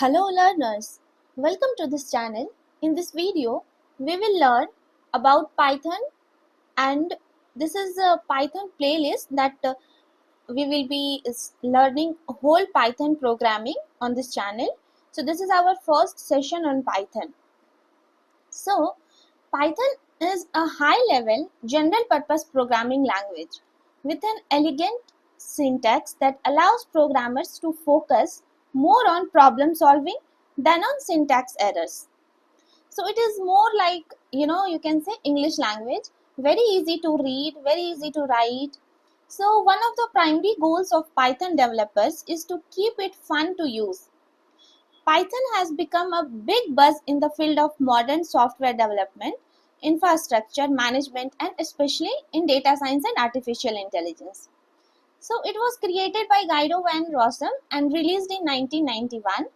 Hello learners, welcome to this channel. In this video, we will learn about Python, and this is a Python playlist that we will be learning whole Python programming on this channel. So this is our first session on Python. So Python is a high level general purpose programming language with an elegant syntax that allows programmers to focus more on problem solving than on syntax errors. So it is more like, you can say English language, very easy to read, very easy to write. So one of the primary goals of Python developers is to keep it fun to use. Python has become a big buzz in the field of modern software development, infrastructure management, and especially in data science and artificial intelligence. So it was created by Guido van Rossum and released in 1991.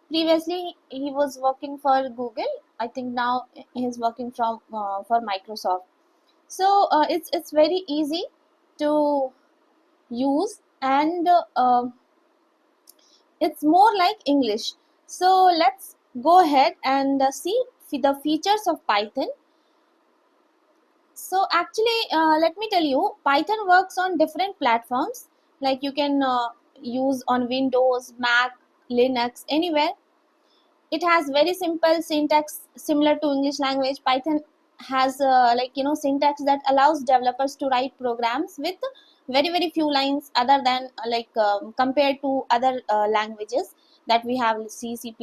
Previously, he was working for Google. I think now he is working for Microsoft. So it's very easy to use, and it's more like English. So let's go ahead and see the features of Python. So actually, let me tell you, Python works on different platforms. Like you can use on Windows, Mac, Linux, anywhere. It has very simple syntax similar to English language. Python has syntax that allows developers to write programs with very few lines, other than compared to other languages that we have, C, C++,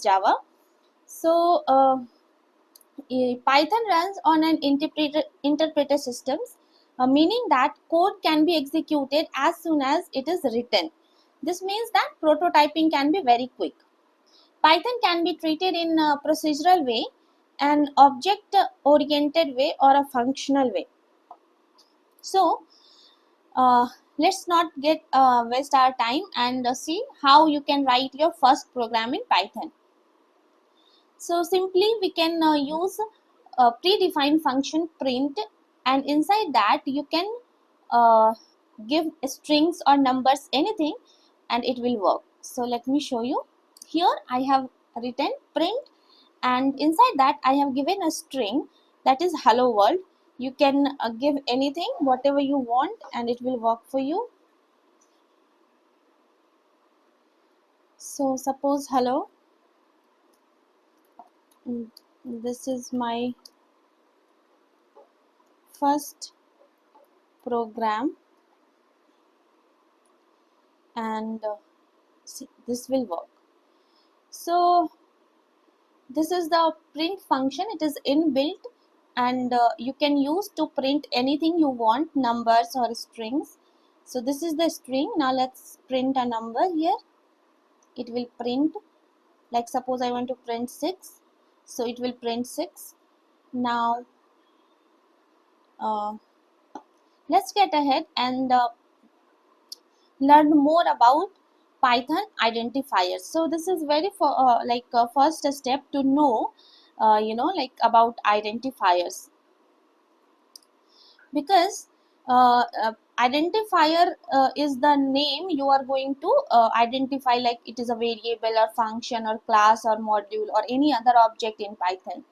Java. So Python runs on an interpreter systems, meaning that code can be executed as soon as it is written. This means that prototyping can be very quick. Python can be treated in a procedural way, an object-oriented way, or a functional way. So uh, let's not get waste our time and see how you can write your first program in Python. So simply we can use a predefined function print, and inside that you can uh, give strings or numbers, anything, and it will work. So let me show you. Here I have written print, and inside that I have given a string that is hello world. You can give anything, whatever you want, and it will work for you. So suppose hello, this is my first program, and see, this will work. So this is the print function. It is inbuilt, and you can use to print anything you want, numbers or strings. So this is the string. Now let's print a number here. It will print, like suppose I want to print 6, so it will print 6. Now let's get ahead and learn more about Python identifiers. So this is very first step to know about identifiers, because identifier is the name you are going to identify, like it is a variable or function or class or module or any other object in Python.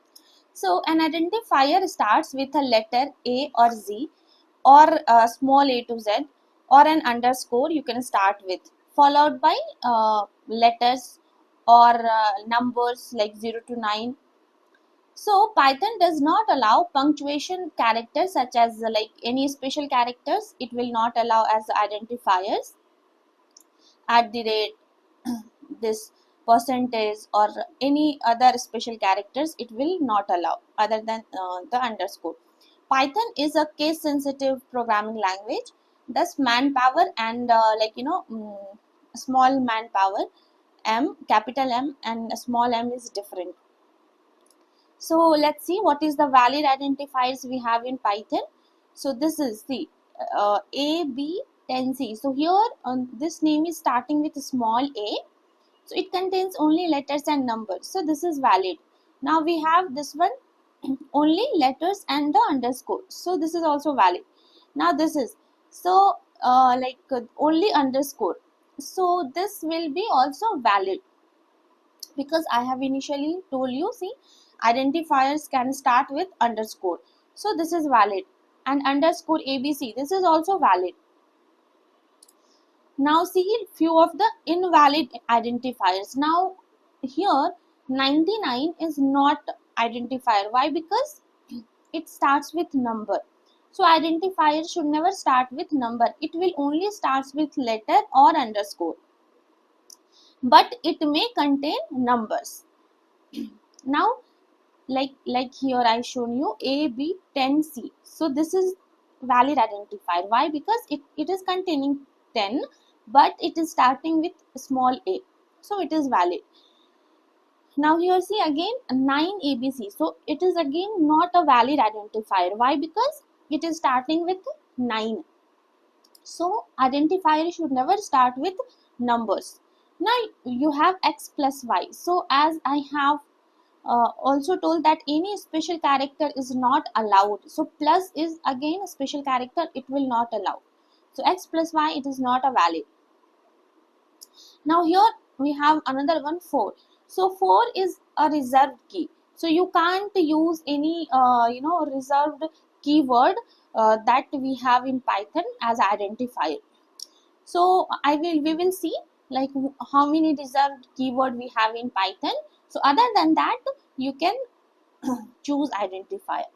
So an identifier starts with a letter A or Z, or small a to z, or an underscore you can start with, followed by letters or numbers like 0 to 9. So Python does not allow punctuation characters such as like any special characters. It will not allow as identifiers. At the rate, this percentage, or any other special characters, it will not allow other than the underscore. Python is a case sensitive programming language. Thus manpower and small manpower, m, capital M and small m, is different. So let's see what is the valid identifiers we have in Python. So this is the A, B, 10C. So here this name is starting with small a. So it contains only letters and numbers. So this is valid. Now we have this one, only letters and the underscore. So this is also valid. Now this is, so only underscore. So this will be also valid. because I have initially told you, see, identifiers can start with underscore, so this is valid, and underscore abc, this is also valid. Now see few of the invalid identifiers. Now here 99 is not identifier. Why? Because it starts with number. So identifier should never start with number. It will only starts with letter or underscore, but it may contain numbers. Now like here I shown you AB10C. So this is valid identifier. Why? Because it is containing 10, but it is starting with small a, so it is valid. Now here see again 9ABC, so it is again not a valid identifier. Why? Because it is starting with 9. So identifier should never start with numbers. Now you have x plus y. So as I have also told that any special character is not allowed. So plus is again a special character, it will not allow. So x plus y, it is not a valid. Now here we have another one 4. So 4 is a reserved key. So you can't use any reserved keyword that we have in Python as identifier. So we will see like how many reserved keyword we have in Python. So other than that, you can choose identifier.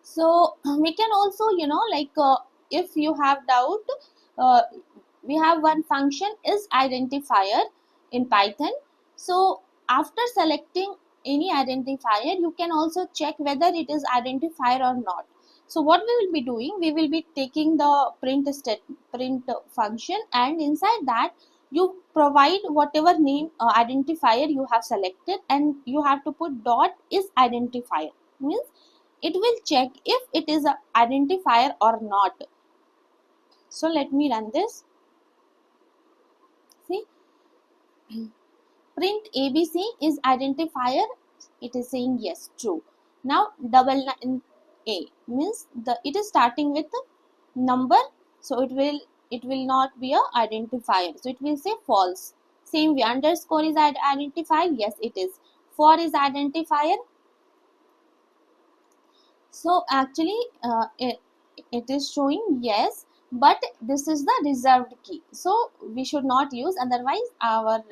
So we can also if you have doubt, uh, we have one function is identifier in Python. So after selecting any identifier, you can also check whether it is identifier or not. So what we will be doing, we will be taking the print function, and inside that you provide whatever name identifier you have selected, and you have to put dot is identifier, means it will check if it is an identifier or not. So let me run this. See, print ABC is identifier. It is saying yes, true. Now double a means it is starting with a number, so it will not be a identifier. So it will say false. Same way, underscore is identifier. Yes, it is. For is identifier. So actually it is showing yes, but this is the reserved key, so we should not use, otherwise our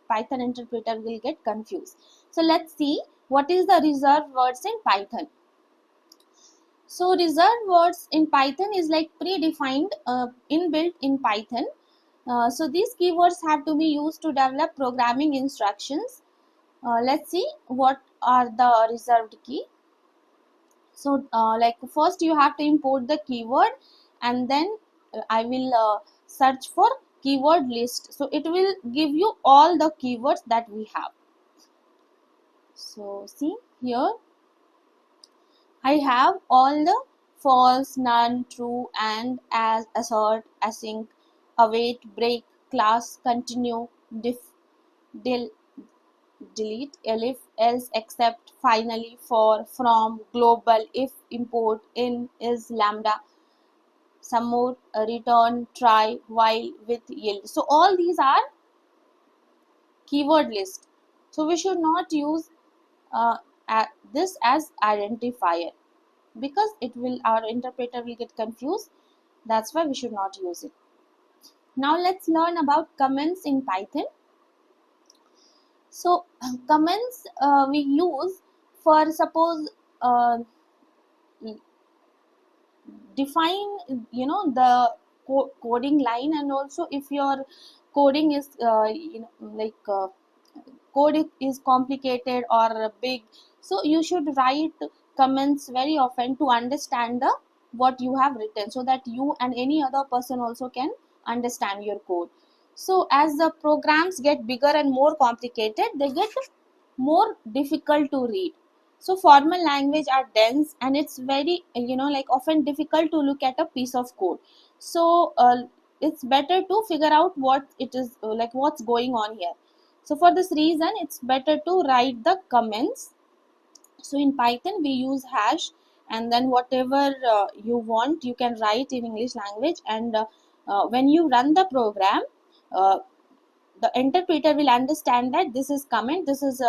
Python interpreter will get confused. So let's see what is the reserved words in Python. So reserved words in Python is like predefined inbuilt in Python. So these keywords have to be used to develop programming instructions. Let's see what are the reserved key. So like first you have to import the keyword, and then I will search for keyword list, so it will give you all the keywords that we have. So see here I have all the false, none, true, and, as, assert, async, await, break, class, continue, diff, del, delete, elif, else, except, finally, for, from, global, if, import, in, is, lambda, some more, return, try, while, with, yield. So all these are keyword list. So we should not use uh, this as identifier, because it will, our interpreter will get confused. That's why we should not use it. Now let's learn about comments in Python. So comments we use for, suppose define the coding line, and also if your coding is code is complicated or big, so you should write comments very often to understand the what you have written, so that you and any other person also can understand your code. So as the programs get bigger and more complicated, they get more difficult to read. So formal language are dense, and it's very often difficult to look at a piece of code. So it's better to figure out what it is, what's going on here. So for this reason, it's better to write the comments. So in Python we use hash, and then whatever you want you can write in English language, and when you run the program, uh, the interpreter will understand that this is comment, this is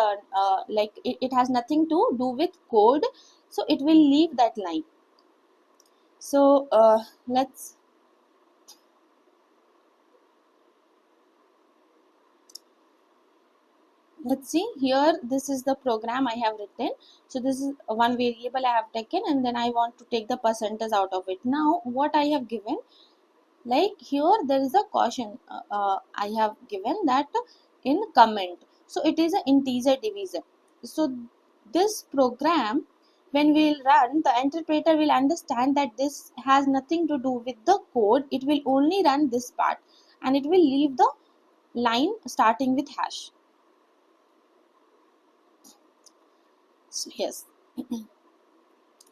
like it has nothing to do with code, so it will leave that line. So let's see here, this is the program I have written. So this is one variable I have taken, and then I want to take the percentage out of it. Now what I have given, like here there is a caution, I have given that in comment, so it is an integer division. So this program, when we will run, the interpreter will understand that this has nothing to do with the code, it will only run this part, and it will leave the line starting with hash. So yes,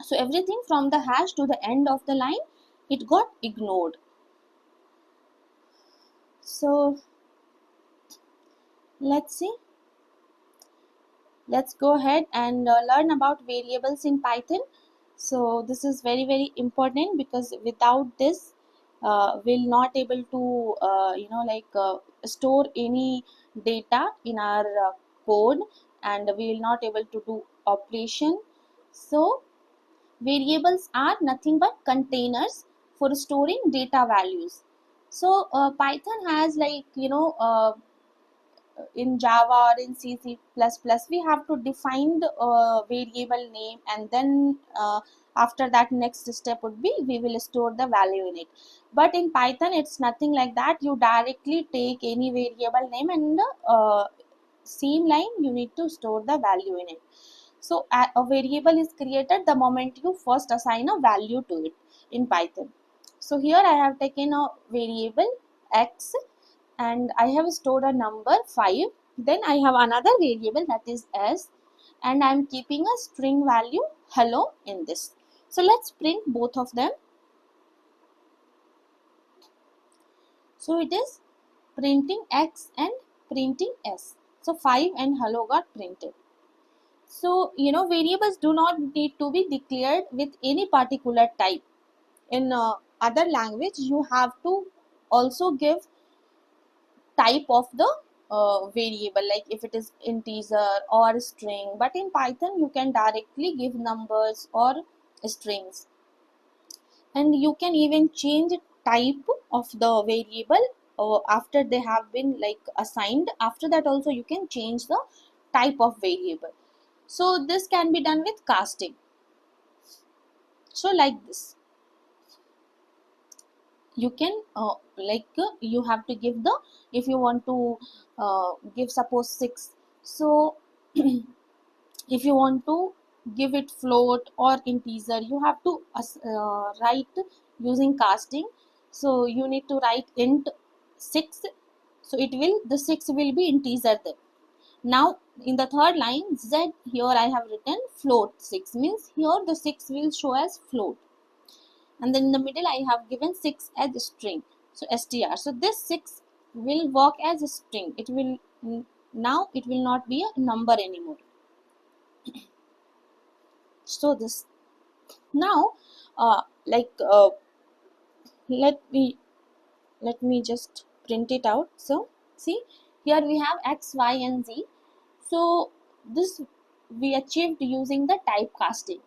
so everything from the hash to the end of the line, it got ignored. So let's see, let's go ahead and learn about variables in Python. So this is very important, because without this we'll not able to store any data in our code, and we will not able to do operation. So variables are nothing but containers for storing data values. So Python has, like, in Java or in C, C++, we have to define the variable name, and then after that next step would be we will store the value in it. But in Python it's nothing like that. You directly take any variable name, and same line you need to store the value in it. So a variable is created the moment you first assign a value to it in Python. So here I have taken a variable x, and I have stored a number 5. Then I have another variable that is s, and I am keeping a string value hello in this. So let's print both of them. So it is printing x and printing s. So 5 and hello got printed. So variables do not need to be declared with any particular type. In other language you have to also give type of the variable, like if it is integer or string, but in Python you can directly give numbers or strings, and you can even change type of the variable after they have been like assigned. After that also you can change the type of variable. So this can be done with casting. So like this you can you have to give the, if you want to give suppose 6, so if you want to give it float or integer, you have to write using casting. So you need to write int 6, so it will, the 6 will be integer there. Now in the third line z, here I have written float 6, means here the 6 will show as float, and then in the middle I have given 6 as string, so str. So this 6 will work as a string, it will, now it will not be a number anymore. So this, now like let me just print it out. So see, here we have x, y and z. So this we achieved using the typecasting.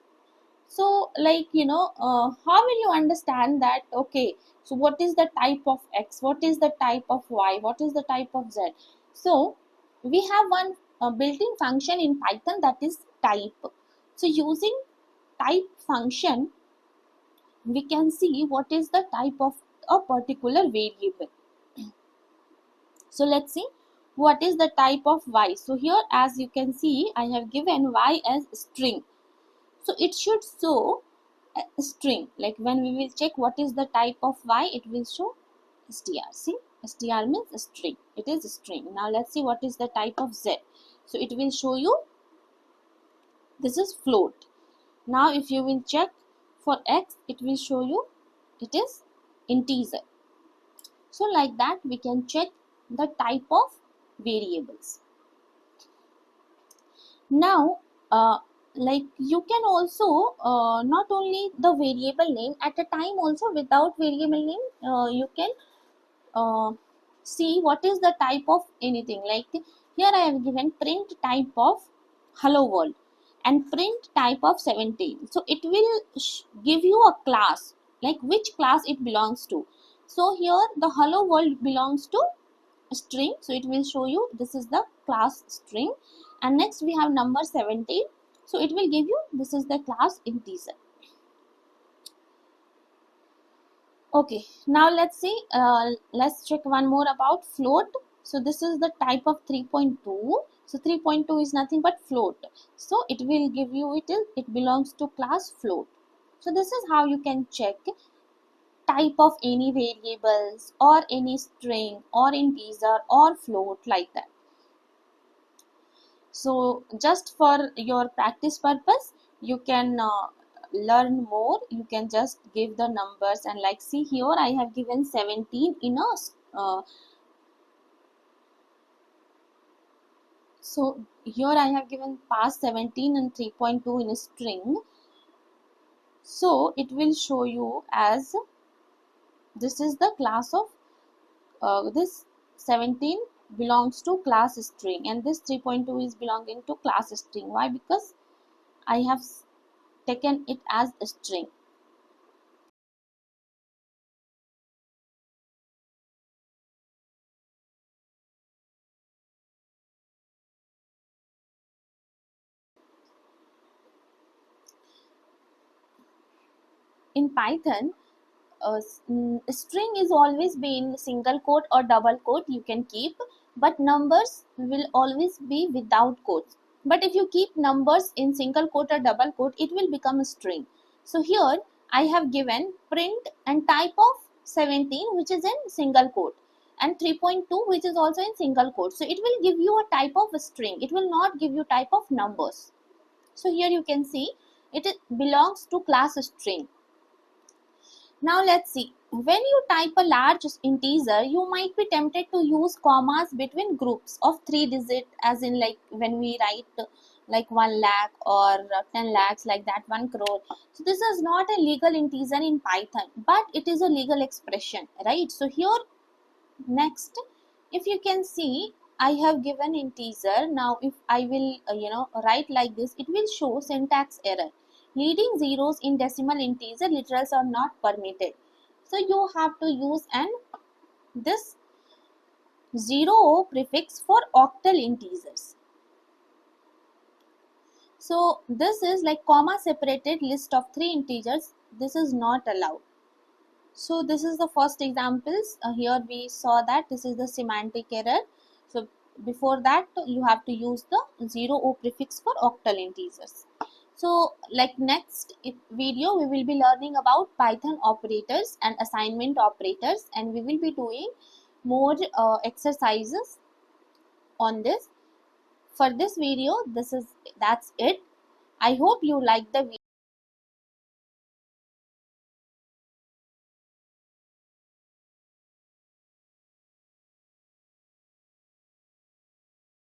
So like how will you understand that, okay, so what is the type of x, what is the type of y, what is the type of z? So we have one built-in function in Python, that is type. So using type function we can see what is the type of a particular variable. So let's see what is the type of y. So here as you can see I have given y as string, so it should show a string. Like when we will check what is the type of y, it will show str. See, str means a string, it is a string. Now let's see what is the type of z. So it will show you this is float. Now if you will check for x, it will show you it is integer. So like that we can check the type of variables. Now like you can also not only the variable name, at a time also without variable name you can uh, see what is the type of anything. Like here I have given print type of hello world and print type of 17. So it will give you a class, like which class it belongs to. So here the hello world belongs to string, so it will show you this is the class string. And next we have number 17, so it will give you this is the class integer. Okay, now let's see, let's check one more about float. So this is the type of 3.2. So 3.2 is nothing but float, so it will give you it belongs to class float. So this is how you can check type of any variables or any string or integer or float, like that. So just for your practice purpose, you can learn more. You can just give the numbers, and like see here I have given 17 in a so here I have given past 17 and 3.2 in a string. So it will show you as this is the class of this 17 belongs to class string, and this 3.2 is belonging to class string. Why? Because I have taken it as a string. In Python, string is always be in single quote or double quote you can keep, but numbers will always be without quotes. But if you keep numbers in single quote or double quote, it will become a string. So here I have given print and type of 17, which is in single quote, and 3.2, which is also in single quote. So it will give you a type of a string, it will not give you type of numbers. So here you can see belongs to class string. Now let's see. When you type a large integer, you might be tempted to use commas between groups of 3 digit, as in like when we write like 1 lakh or 10 lakhs, like that, 1 crore. So this is not a legal integer in Python, but it is a legal expression, right? So here next, if you can see, I have given integer. Now if I will write like this, it will show syntax error. Leading zeros in decimal integer literals are not permitted. So you have to use an this zero prefix for octal integers. So this is like comma separated list of 3 integers. This is not allowed. So this is the first examples. Here we saw that this is the semantic error. So before that you have to use the zero o prefix for octal integers. So like next video we will be learning about Python operators and assignment operators, and we will be doing more exercises on this. For this video, that's it. I hope you like the video.